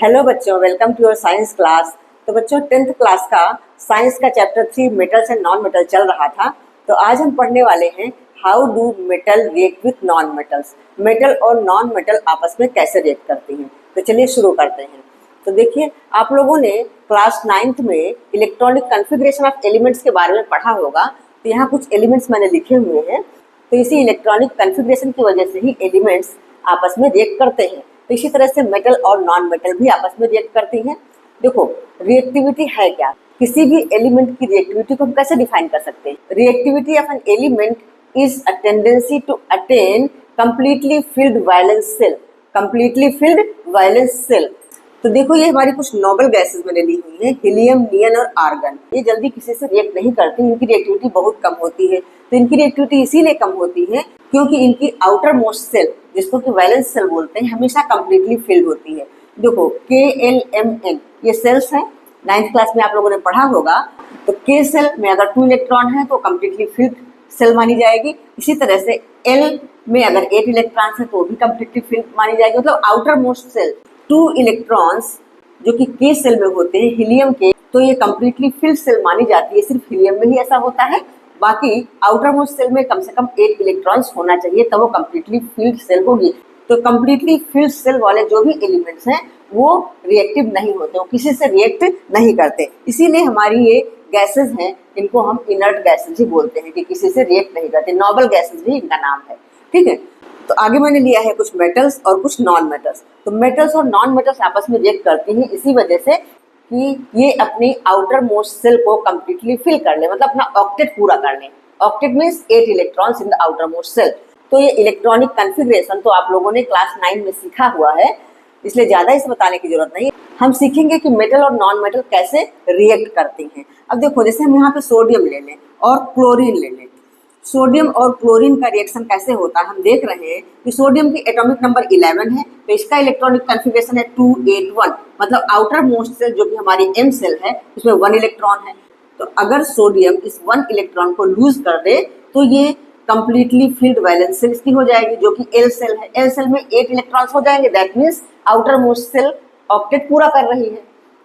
Hello बच्चों, welcome to your science class. तो बच्चों 10th क्लास का साइंस का chapter 3 metals and non metal चल रहा था। तो आज हम पढ़ने वाले हैं how do metal react with non metals. Metal और नॉन मेटल आपस में कैसे रिएक्ट करती हैं। तो चलिए शुरू करते हैं। तो देखिए, आप लोगों ने क्लास 9th में इलेक्ट्रॉनिक कॉन्फ़िगरेशन ऑफ एलिमेंट्स के बारे में पढ़ा होगा। तो यहाँ कुछ एलिमेंट्स मैंने लिखे हुए हैं। तो इसी इलेक्ट्रॉनिक कॉन्फ़िगरेशन की वजह से ही एलिमेंट्स आपस में रिएक्ट करते हैं। तो इसी तरह से मेटल और नॉन मेटल भी आपस में रिएक्ट करती हैं। देखो, रिएक्टिविटी है क्या? किसी भी एलिमेंट की रिएक्टिविटी को हम कैसे डिफाइन कर सकते हैं? Reactivity of an element is a tendency to attain completely filled valence shell. Completely filled valence shell. तो देखो, ये हमारी कुछ नोबल गैसेस मैंने ली हुई है, हीलियम, नियन और आर्गन। ये जल्दी किसी से रिएक्ट नहीं करती, इनकी रिएक्टिविटी बहुत कम होती है। तो इनकी रिएक्टिविटी इसीलिए कम होती है क्योंकि इनकी आउटर मोस्ट सेल, जिसको कि वैलेंस सेल बोलते हैं, हमेशा कंप्लीटली फिल्ड होती है। देखो, KLMN ये सेल्स हैं, 9th क्लास में आप लोगों ने पढ़ा होगा। तो K सेल में अगर 2 इलेक्ट्रॉन है तो कंप्लीटली फिल्ड सेल मानी जाएगी। इसी तरह से L में अगर 8 इलेक्ट्रॉन्स है तो भी कंप्लीटली फिल्ड मानी जाएगी। मतलब आउटर मोस्ट सेल 2 इलेक्ट्रॉन्स जो कि K सेल में होते हैं हीलियम के, तो ये कंप्लीटली फिल्ड सेल मानी जाती है। सिर्फ हीलियम में ही ऐसा होता है, बाकी आउटर मोस्ट सेल में कम से कम 8 इलेक्ट्रॉन्स होना चाहिए, तब वो कंप्लीटली फिल्ड सेल होगी। तो कंप्लीटली फिल्ड सेल वाले जो भी एलिमेंट्स हैं वो रिएक्टिव नहीं होते, वो किसी से रिएक्ट नहीं करते। इसीलिए हमारी ये गैसेस हैं, इनको हम इनर्ट गैसेस ही बोलते हैं कि किसी से रिएक्ट नहीं करते। नोबल गैसेस भी इनका नाम है, ठीक है। तो आगे मैंने लिया है कुछ मेटल्स और कुछ नॉन मेटल्स। तो मेटल्स और नॉन मेटल्स आपस में रिएक्ट करती हैं इसी वजह से कि ये अपनी आउटर मोस्ट सेल को कंप्लीटली फिल कर ले, मतलब अपना ऑक्टेट पूरा कर ले। Octet means 8 electrons in the outer most shell. तो ये इलेक्ट्रॉनिक कॉन्फ़िगरेशन तो आप लोगों ने क्लास 9 में सीखा हुआ है, इसलिए ज़्यादा इस बताने की जरूरत नहीं। हम सीखेंगे कि मेटल और नॉन मेटल कैसे रिएक्ट करती हैं। अब देखो, जैसे हम यहाँ पे सोडियम ले लें और क्लोरीन ले लें। सोडियम और क्लोरीन का रिएक्शन कैसे होता है, हम देख रहे हैं कि सोडियम की एटॉमिक नंबर 11 है, तो इसका इलेक्ट्रॉनिक कॉन्फ़िगरेशन है 281। मतलब आउटर मोस्ट सेल जो कि हमारी M सेल है उसमें 1 इलेक्ट्रॉन है। तो अगर सोडियम इस 1 इलेक्ट्रॉन को लूज कर दे तो ये कंप्लीटली फिल्ड वैलेंस सेल इसकी हो जाएगी, जो कि L सेल है। L सेल में 8 इलेक्ट्रॉन्स हो जाएंगे, that means outer most shell octet पूरा कर रही है,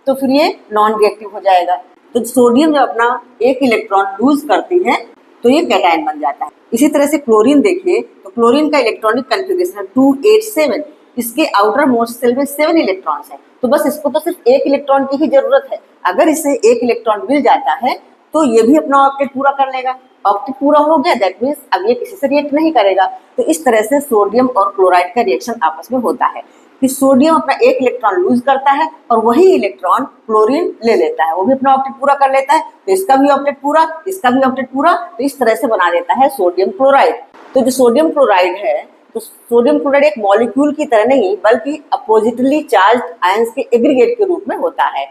तो फिर ये नॉन रिएक्टिव हो जाएगा। तो सोडियम जब अपना 1 इलेक्ट्रॉन लूज करती है तो ये कैटायन बन जाता है। इसी तरह से क्लोरीन देखिए, तो क्लोरीन का इलेक्ट्रॉनिक कॉन्फ़िगरेशन है 287। इसके आउटर मोस्ट सेल में 7 इलेक्ट्रॉन्स हैं, तो बस इसको तो सिर्फ 1 इलेक्ट्रॉन की ही जरूरत है। अगर इसे 1 इलेक्ट्रॉन मिल जाता है तो ये भी अपना ऑक्टेट पूरा कर लेगा। ऑक्टेट पूरा हो गया, दैट मीन्स अब ये किसी से रिएक्ट नहीं करेगा। तो इस तरह से सोडियम और क्लोराइड का रिएक्शन आपस में होता है कि सोडियम अपना 1 इलेक्ट्रॉन लूज करता है और वही इलेक्ट्रॉन क्लोरीन ले लेता है, वो भी अपना ऑक्टेट पूरा कर लेता है। तो इसका भी ऑक्टेट पूरा, इसका भी ऑक्टेट पूरा, तो इस तरह से बना देता है सोडियम क्लोराइड। तो जो सोडियम क्लोराइड है, तो सोडियम क्लोराइड एक मॉलिक्यूल की तरह नहीं बल्कि अपोजिटली चार्ज्ड आयंस के एग्रीगेट के रूप में होता है।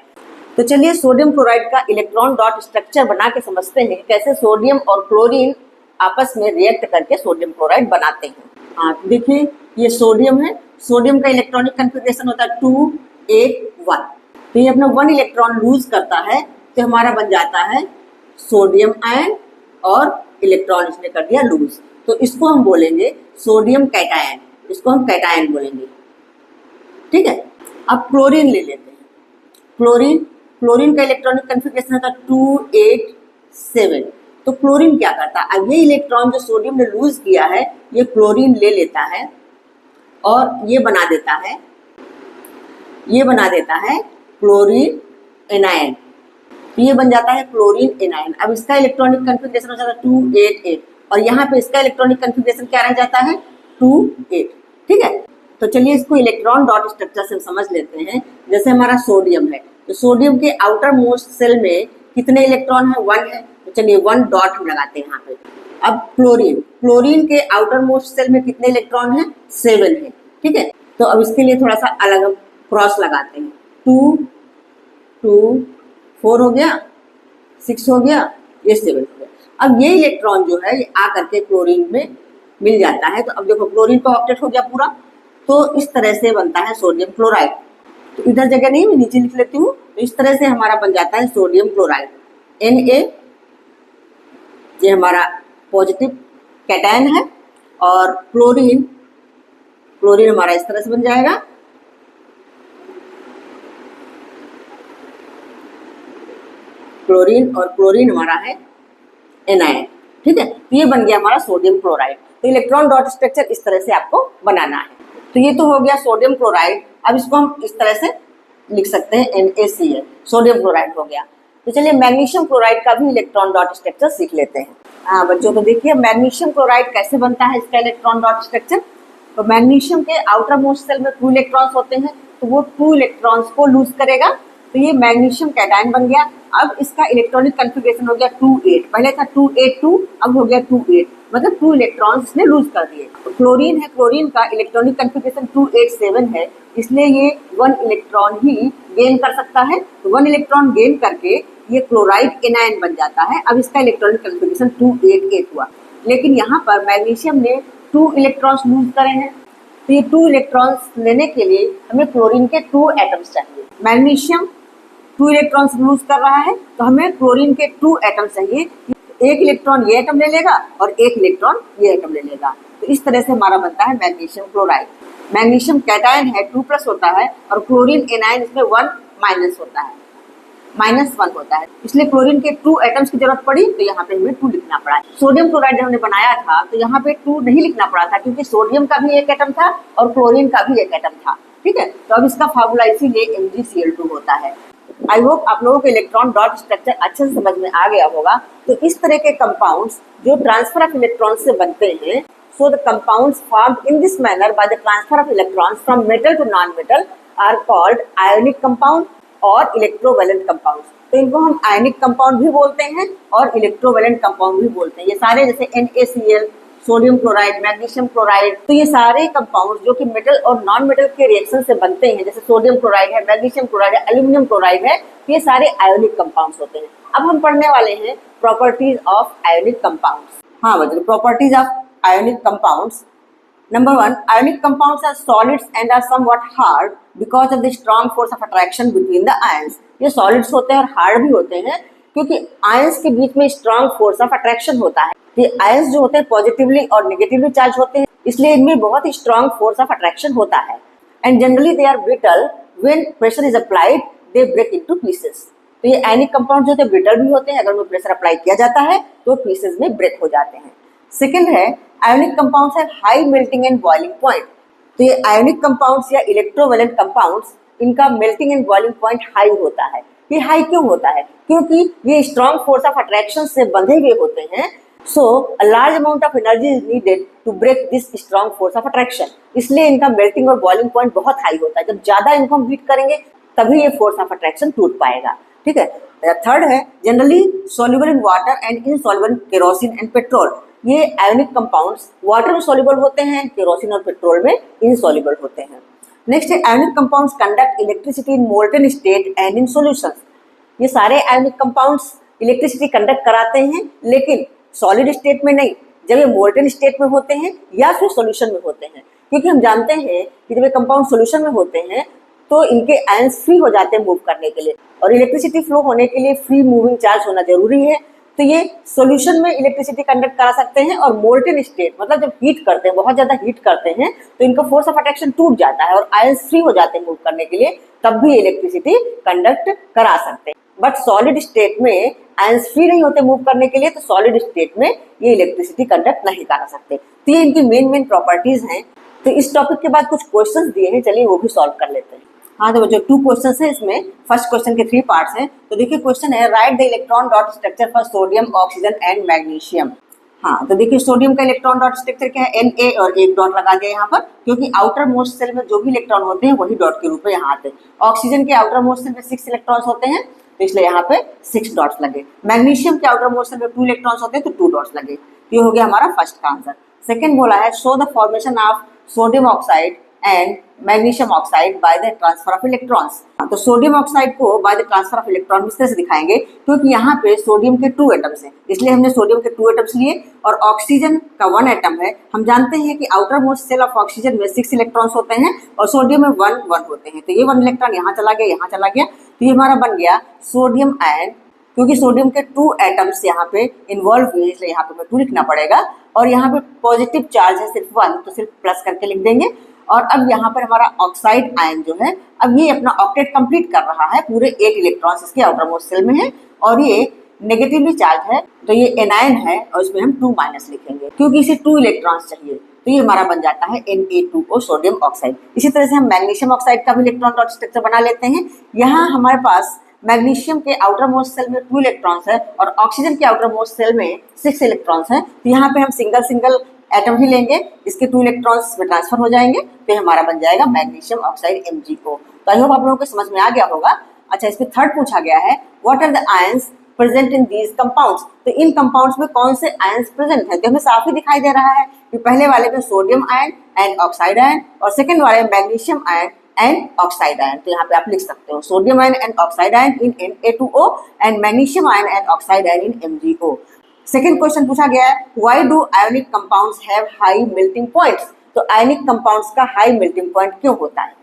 तो चलिए सोडियम क्लोराइड का इलेक्ट्रॉन डॉट स्ट्रक्चर बना के समझते हैं कि कैसे सोडियम और क्लोरीन आपस में रिएक्ट करके सोडियम क्लोराइड बनाते हैं। हाँ, तो देखिए, ये सोडियम है। सोडियम का इलेक्ट्रॉनिक कॉन्फ़िगरेशन होता है 281। तो ये अपना 1 इलेक्ट्रॉन लूज करता है तो हमारा बन जाता है सोडियम आयन, और इलेक्ट्रॉन इसने कर दिया लूज, तो इसको हम बोलेंगे सोडियम कैटायन। इसको हम कैटायन बोलेंगे, ठीक है। अब क्लोरीन ले लेते हैं। क्लोरीन का इलेक्ट्रॉनिक कॉन्फ़िगरेशन होता है 287। तो क्लोरीन क्या करता है, अब ये इलेक्ट्रॉन जो सोडियम ने लूज किया है ये क्लोरीन ले लेता है और ये बना देता है क्लोरीन एनायन। तो ये बन जाता है क्लोरीन एनायन। अब इसका इलेक्ट्रॉनिक कॉन्फ़िगरेशन हो जाता है 288, और यहाँ पे इसका इलेक्ट्रॉनिक कॉन्फ़िगरेशन क्या रह जाता है 28, ठीक है। तो चलिए इसको इलेक्ट्रॉन डॉट स्ट्रक्चर से समझ लेते हैं। जैसे हमारा सोडियम है, तो सोडियम के आउटर मोस्ट सेल में कितने इलेक्ट्रॉन है, 1 है। तो चलिए 1 डॉट हम लगाते हैं यहाँ पे। अब क्लोरीन के आउटर मोस्ट सेल में कितने इलेक्ट्रॉन है, 7 है, ठीक है। तो अब इसके लिए थोड़ा सा अलग हम क्रॉस लगाते हैं। 2 2 4 हो गया, 6 हो गया, ये 7 हो गया। अब ये इलेक्ट्रॉन जो है ये आ करके क्लोरीन में मिल जाता है। तो अब देखो, क्लोरीन का ऑक्टेट हो गया पूरा। तो इस तरह से बनता है सोडियम क्लोराइड। तो इधर जगह नहीं, मैं नीचे लिख लेती हूँ। तो इस तरह से हमारा बन जाता है सोडियम क्लोराइड, Na। ये हमारा पॉजिटिव कैटायन है, और क्लोरीन हमारा इस तरह से बन जाएगा क्लोरीन और क्लोरीन हमारा है एनायन, ठीक है। तो ये बन गया हमारा सोडियम क्लोराइड। तो इलेक्ट्रॉन डॉट स्ट्रक्चर इस तरह से आपको बनाना है। तो ये तो हो गया सोडियम क्लोराइड। अब इसको हम इस तरह से लिख सकते हैं NaCl, सोडियम क्लोराइड हो गया। तो चलिए मैग्नीशियम क्लोराइड का भी इलेक्ट्रॉन डॉट स्ट्रक्चर सीख लेते हैं। हाँ बच्चों, तो देखिए मैग्नीशियम क्लोराइड कैसे बनता है, इसका इलेक्ट्रॉन डॉट स्ट्रक्चर। तो मैग्नीशियम के आउटर मोस्ट सेल में 2 इलेक्ट्रॉन्स होते हैं, तो वो 2 इलेक्ट्रॉन्स को लूज करेगा, तो ये मैग्नीशियम कैटायन बन गया। अब इसका इलेक्ट्रॉनिक कन्फिगरेशन हो गया 2-8, पहले था 2-8-2, अब हो गया 2-8, मतलब 2 इलेक्ट्रॉन्स इसने लूज कर दिए। तो क्लोरीन है, क्लोरीन का इलेक्ट्रॉनिक कन्फिगरेशन 2-8-7 है, इसलिए ये 1 इलेक्ट्रॉन ही गेन कर सकता है। तो 1 इलेक्ट्रॉन गेन करके ये क्लोराइड एनायन बन जाता है। अब इसका इलेक्ट्रॉनिक कन्फिगरेशन 2-8-8 हुआ, लेकिन यहाँ पर मैग्नीशियम ने 2 इलेक्ट्रॉन्स लूज करे हैं, तो ये 2 इलेक्ट्रॉन्स लेने के लिए हमें क्लोरीन के 2 एटम्स चाहिए। मैग्नीशियम 2 इलेक्ट्रॉन्स लूज कर रहा है, तो हमें क्लोरीन के 2 एटम चाहिए। 1 इलेक्ट्रॉन ये एटम ले लेगा और 1 इलेक्ट्रॉन ये एटम ले लेगा। तो इस तरह से हमारा बनता है मैग्नीशियम क्लोराइड। मैग्नीशियम कैटायन है, 2+ होता है, और क्लोरीन एनायन इसमें 1- होता है, -1 होता है, इसलिए क्लोरीन के 2 एटम्स की जरूरत पड़ी, तो यहाँ पे हमें 2 लिखना पड़ा। सोडियम क्लोराइड जब हमने बनाया था तो यहाँ पे 2 नहीं लिखना पड़ा था, क्योंकि सोडियम का भी 1 एटम था और क्लोरीन का भी 1 एटम था, ठीक है। तो अब इसका फार्मूला इसीलिए MgCl2 होता है। आई होप आप लोगों को इलेक्ट्रॉन डॉट स्ट्रक्चर अच्छे से समझ में आ गया होगा। तो इस तरह के कंपाउंड्स जो ट्रांसफर ऑफ इलेक्ट्रॉन से बनते हैं, so the compounds formed in this manner by the transfer of electrons from metal to non metal are called ionic compound और इलेक्ट्रोवैलेंट कंपाउंड्स। तो इनको हम आयनिक कंपाउंड भी बोलते हैं और इलेक्ट्रोवैलेंट कंपाउंड भी बोलते हैं। ये सारे जैसे NaCl, sodium chloride, magnesium chloride, तो ये सारे कंपाउंड जो कि मेटल और नॉन मेटल के रिएक्शन से बनते हैं, जैसे सोडियम क्लोराइड है, मैग्नीशियम क्लोराइड है, एल्यूमिनियम क्लोराइड है, ये सारे आयोनिक कंपाउंड्स होते हैं। अब हम पढ़ने वाले हैं प्रॉपर्टीज ऑफ आयोनिक कंपाउंड्स। हाँ बच्चों, properties of ionic compounds. Number 1, ionic compounds are solids and are somewhat hard because of the strong force of attraction between the ions. ये solids होते हैं और hard भी होते हैं क्योंकि ions के बीच में strong force of attraction होता है। ये ions जो होते हैं पॉजिटिवली और नेगेटिवली चार्ज होते हैं, इसलिए इनमें बहुत ही strong force of attraction होता है। And generally they are brittle when pressure is applied, they break into pieces. तो ये ionic compounds जो होते हैं brittle भी होते हैं, अगर उनमें प्रेशर अप्लाई किया जाता है तो pieces में ब्रेक हो जाते हैं। सेकेंड है ionic compounds have high melting and boiling point. तो ये आयोनिक कंपाउंड्स या इलेक्ट्रोवैलेंट कंपाउंड्स, इनका melting and boiling point high होता है। ये हाई क्यों होता है? क्योंकि ये स्ट्रॉन्ग फोर्स ऑफ अट्रैक्शन से बंधे हुए होते हैं। So a large amount of energy is needed to break this strong force of attraction, इसलिए इनका मेल्टिंग और बॉइलिंग पॉइंट बहुत हाई होता है। जब ज्यादा इनको हम हीट करेंगे तभी ये फोर्स ऑफ अट्रैक्शन टूट पाएगा, ठीक है। थर्ड है generally soluble in water and insoluble in kerosene and petrol. ये आयोनिक कंपाउंड्स वाटर में सॉल्युबल होते हैं, केरोसिन और पेट्रोल में इनसॉल्युबल होते हैं। नेक्स्ट है ionic compounds conduct electricity in molten state and in solutions. ये सारे आयोनिक कंपाउंड्स इलेक्ट्रिसिटी कंडक्ट कराते हैं, लेकिन सॉलिड स्टेट में नहीं, जब ये मोल्टन स्टेट में होते हैं या फिर सॉल्यूशन में होते हैं। क्योंकि हम जानते हैं कि जब ये कंपाउंड सॉल्यूशन में होते हैं तो इनके आयंस फ्री हो जाते हैं मूव करने के लिए, और इलेक्ट्रिसिटी फ्लो होने के लिए फ्री मूविंग चार्ज होना जरूरी है। तो ये सॉल्यूशन में इलेक्ट्रिसिटी कंडक्ट करा सकते हैं, और मोल्टन स्टेट मतलब जब हीट करते हैं, बहुत ज्यादा हीट करते हैं, तो इनका फोर्स ऑफ अट्रैक्शन टूट जाता है और आयंस फ्री हो जाते हैं मूव करने के लिए, तब भी इलेक्ट्रिसिटी कंडक्ट करा सकते हैं। बट सॉलिड स्टेट में आयंस फ्री नहीं होते मूव करने के लिए, तो सॉलिड स्टेट में ये इलेक्ट्रिसिटी कंडक्ट नहीं करा सकते। तो ये इनकी मेन प्रॉपर्टीज हैं। तो इस टॉपिक के बाद कुछ क्वेश्चंस दिए हैं, चलिए वो भी सॉल्व कर लेते हैं। हाँ तो बच्चों 2 क्वेश्चंस हैं इसमें। फर्स्ट क्वेश्चन के 3 पार्ट्स हैं। तो देखिए क्वेश्चन है right the electron dot structure for sodium, oxygen and magnesium. हाँ तो देखिए सोडियम का इलेक्ट्रॉन डॉट स्ट्रक्चर क्या है, Na और एक डॉट लगा दिया यहाँ पर, क्योंकि आउटर मोस्ट सेल में जो भी इलेक्ट्रॉन होते हैं वही डॉट के रूप में यहाँ आते हैं। ऑक्सीजन के आउटर मोस्ट सेल में 6 इलेक्ट्रॉन्स होते हैं, तो इसलिए यहाँ पे 6 डॉट्स लगे। मैग्नीशियम के आउटर मोस्ट सेल में 2 इलेक्ट्रॉन्स होते हैं, तो 2 डॉट्स लगे। ये हो गया हमारा फर्स्ट का आंसर। सेकेंड बोला है show the formation of sodium oxide and magnesium oxide bye the transfer of electrons. तो सोडियम ऑक्साइड को bye the transfer of electron इस तरह से दिखाएंगे, क्योंकि यहाँ पे सोडियम के 2 एटम्स हैं, इसलिए हमने सोडियम के 2 एटम्स लिए, और ऑक्सीजन का 1 एटम है। हम जानते हैं कि outer most shell of oxygen में 6 इलेक्ट्रॉन्स होते हैं और सोडियम में 1 होते हैं। तो ये 1 इलेक्ट्रॉन यहाँ चला गया, यहाँ चला गया, तो ये हमारा बन गया सोडियम आयन। क्योंकि सोडियम के 2 एटम्स यहाँ पे इन्वॉल्व हुए, इसलिए यहाँ पे हमें 2 लिखना पड़ेगा, और यहाँ पे पॉजिटिव चार्ज है सिर्फ 1, तो सिर्फ प्लस करके लिख देंगे। और अब यहाँ पर हमारा ऑक्साइड आयन जो है अब ये अपना ऑक्टेट कंप्लीट कर रहा है, पूरे 8 इलेक्ट्रॉन्स इसके आउटर मोस्ट शेल में है और ये नेगेटिवली चार्ज है, तो ये एनायन है और इसमें हम 2 माइनस लिखेंगे क्योंकि इसे 2 इलेक्ट्रॉन्स चाहिए, तो ये हमारा बन जाता है Na2O सोडियम ऑक्साइड। इसी तरह से हम मैग्नीशियम ऑक्साइड का भी इलेक्ट्रॉन डॉट स्ट्रक्चर बना लेते हैं। यहाँ हमारे पास मैग्नीशियम के आउटर मोस्ट सेल में 2 इलेक्ट्रॉन्स है और ऑक्सीजन के आउटर मोस्ट सेल में 6 इलेक्ट्रॉन्स है, तो यहाँ पे हम सिंगल सिंगल एटम ही लेंगे, इसके 2 इलेक्ट्रॉन्स में ट्रांसफर हो जाएंगे, तो हमारा बन जाएगा मैग्नीशियम ऑक्साइड MgO। तो आई होप आप लोगों को समझ में आ गया होगा। अच्छा, इसमें थर्ड पूछा गया है what are the ions present in these compounds, तो इन कंपाउंड्स में कौन से आयंस प्रेजेंट है, तो हमें साफ ही दिखाई दे रहा है कि पहले वाले में sodium ion and oxide ion और सेकंड वाले में magnesium ion and oxide ion. तो यहाँ पे आप लिख सकते हो sodium ion and oxide ion in Na2O and magnesium ion and oxide ion in MgO। Second question पूछा गया है why do ionic compounds have high melting points, तो आयोनिक कंपाउंड्स का हाई मेल्टिंग पॉइंट क्यों होता है।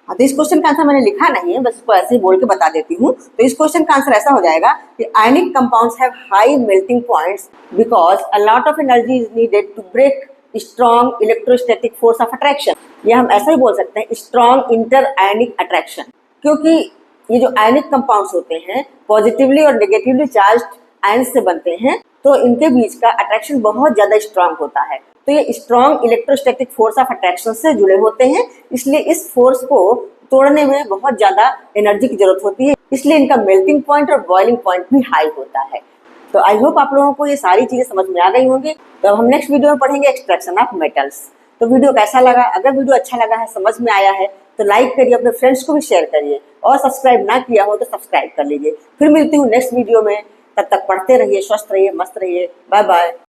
तो इस क्वेश्चन का आंसर मैंने लिखा नहीं है, बस इसको ऐसे ही बोल के बता देती हूँ। तो इस क्वेश्चन का आंसर ऐसा हो जाएगा कि ionic compounds have high melting points because a lot of energy is needed to break strong electrostatic force of attraction, या हम ऐसा ही बोल सकते हैं स्ट्रॉन्ग इंटर आयनिक अट्रैक्शन, क्योंकि ये जो आयनिक कंपाउंड्स होते हैं पॉजिटिवली और नेगेटिवली चार्ज आयंस से बनते हैं, तो इनके बीच का अट्रैक्शन बहुत ज्यादा स्ट्रांग होता है, तो ये strong electrostatic force of attraction से जुड़े होते हैं, इसलिए इस फोर्स को तोड़ने में बहुत ज्यादा एनर्जी की जरूरत होती है, इसलिए इनका मेल्टिंग पॉइंट और बॉइलिंग पॉइंट भी हाई होता है। तो आई होप आप लोगों को ये सारी चीजें समझ में आ गई होंगी। तो हम नेक्स्ट वीडियो में पढ़ेंगे एक्सट्रैक्शन ऑफ मेटल्स। तो वीडियो कैसा लगा, अगर वीडियो अच्छा लगा है, समझ में आया है तो लाइक करिए, अपने फ्रेंड्स को भी शेयर करिए और सब्सक्राइब ना किया हो तो सब्सक्राइब कर लीजिए। फिर मिलती हूँ नेक्स्ट वीडियो में, तब तक पढ़ते रहिए, स्वस्थ रहिए, मस्त रहिए, बाय बाय।